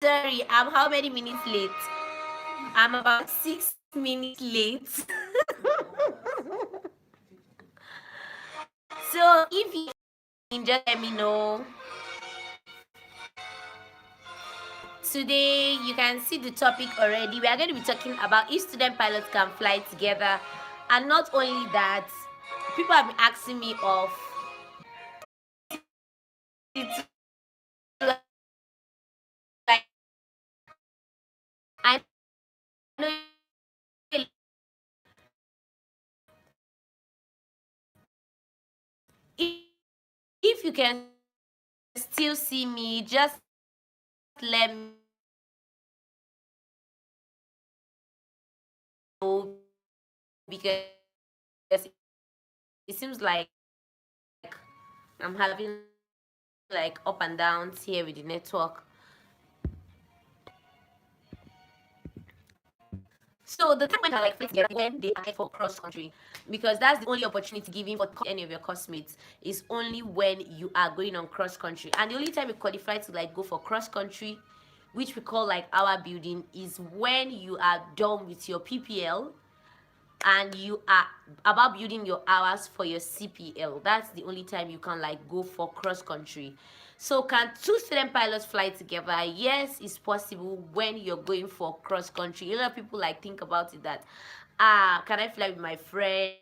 Sorry, I'm how many minutes late? I'm about 6 minutes late. So if you just let me know. Today you can see the topic already. We are going to be talking about if student pilots can fly together. And not only that, people have been asking me of it's like I know if you can still see me, just let me know because it seems like I'm having like up and downs here with the network. So the time when I like fly together when they apply for cross country, because that's the only opportunity given for any of your classmates is only when you are going on cross country, and the only time you qualify to like go for cross country, which we call like hour building, is when you are done with your PPL and you are about building your hours for your CPL. That's the only time you can like go for cross country. So can two student pilots fly together? Yes, it's possible when you're going for cross country. A lot of people like think about it that can I fly with my friend?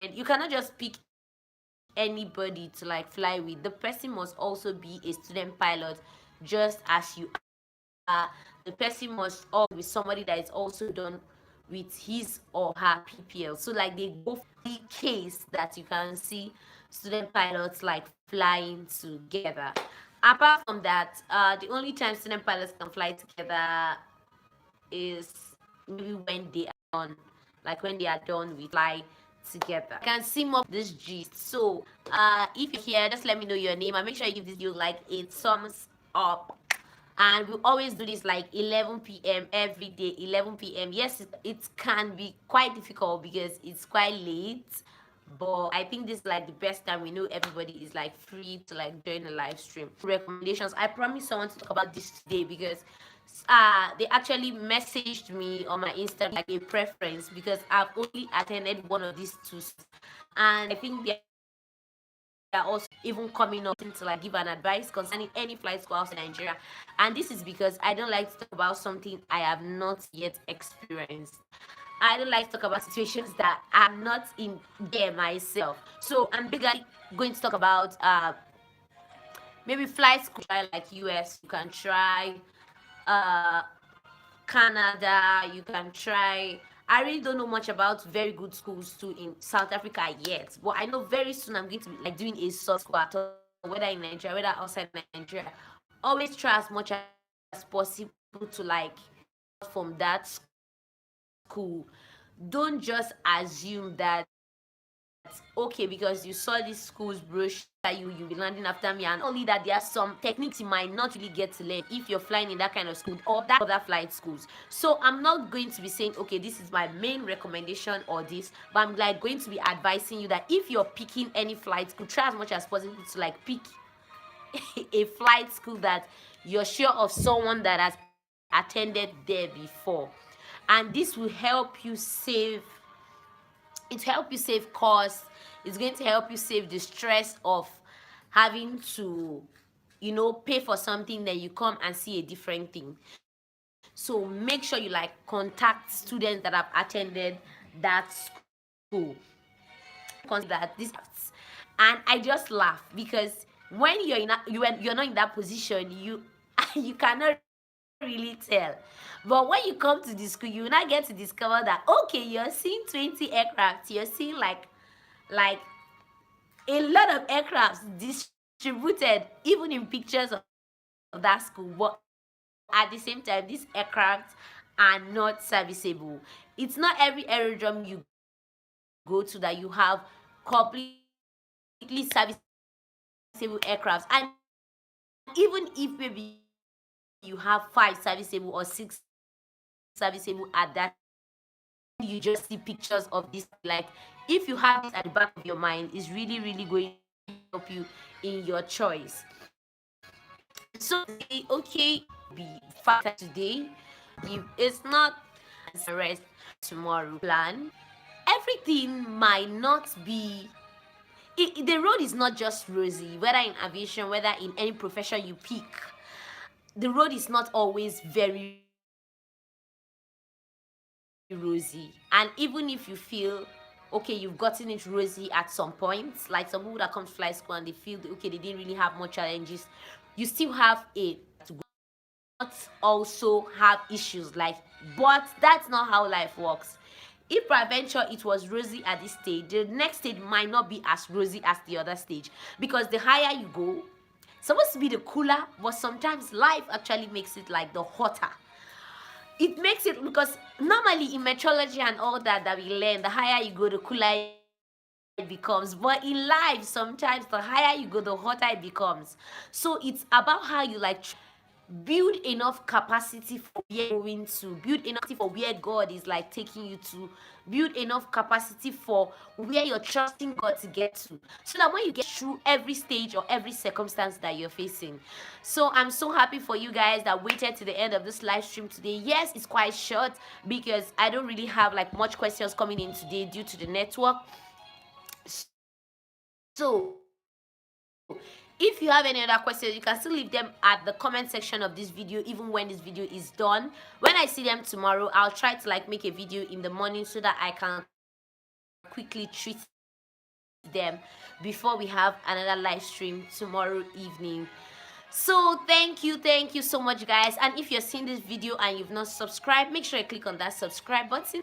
You cannot just pick anybody to like fly with. The person must also be a student pilot just as you are. The person must all be somebody that is also done with his or her PPL. So like they go for the case that you can see student pilots like flying together. Apart from that, the only time student pilots can fly together is maybe when they are done, like when they are done with fly together. I can see more of this gist. So if you're here, just let me know your name and make sure you give this video like a thumbs up. And we always do this like 11 p.m. every day. 11 p.m. Yes, it can be quite difficult because it's quite late, but I think this is like the best time. We know everybody is like free to like join the live stream. Recommendations, I promise someone to talk about this today because they actually messaged me on my Instagram like a preference because I've only attended one of these two, and I think they are also even coming up to like give an advice concerning any flights go outside Nigeria. And this is because I don't like to talk about something I have not yet experienced. I don't like to talk about situations that I'm not in there myself. So I'm basically going to talk about maybe flights could try like US, you can try uh Canada, you can try. I really don't know much about very good schools too in South Africa yet, but I know very soon I'm going to be like doing a source school at all, whether in Nigeria, whether outside Nigeria. Always try as much as possible to like from that school. Don't just assume that okay because you saw this school's brochure you'll be landing after me, and only that there are some techniques you might not really get to learn if you're flying in that kind of school or that other flight schools. So I'm not going to be saying okay this is my main recommendation or this, but I'm like going to be advising you that if you're picking any flight school, try as much as possible to like pick a flight school that you're sure of someone that has attended there before, and this will help you save costs. It's going to help you save the stress of having to pay for something, then you come and see a different thing. So make sure you like contact students that have attended that school, consider this. And I just laugh because when you're not in that position, you you cannot really tell. But when you come to the school, you now get to discover that okay, you're seeing 20 aircraft, you're seeing like a lot of aircrafts distributed even in pictures of that school. But at the same time, these aircrafts are not serviceable. It's not every aerodrome you go to that you have completely serviceable aircrafts. And even if maybe you have 5 serviceable or 6 serviceable at that you just see pictures of this like if you have this at the back of your mind, it's really going to help you in your choice. So okay, be faster today. If it's not rest tomorrow plan, everything might not be the road is not just rosy, whether in aviation, whether in any profession you pick. The road is not always very rosy. And even if you feel okay, you've gotten it rosy at some points, like some people that come to fly school and they feel okay, they didn't really have much challenges, you still have a also have issues, like, but that's not how life works. If peradventure it was rosy at this stage, the next stage might not be as rosy as the other stage, because the higher you go, it's supposed to be the cooler, but sometimes life actually makes it like the hotter. It makes it, because normally in meteorology and all that we learn, the higher you go, the cooler it becomes, but in life sometimes the higher you go, the hotter it becomes. So it's about how you like build enough capacity for where you're going to, build enough for where God is like taking you to, build enough capacity for where you're trusting God to get to, so that when you get through every stage or every circumstance that you're facing. So I'm so happy for you guys that waited to the end of this live stream today. Yes, it's quite short because I don't really have like much questions coming in today due to the network. So if you have any other questions, you can still leave them at the comment section of this video, even when this video is done. When I see them tomorrow, I'll try to like make a video in the morning so that I can quickly treat them before we have another live stream tomorrow evening. So thank you so much, guys. And if you're seeing this video and you've not subscribed, make sure you click on that subscribe button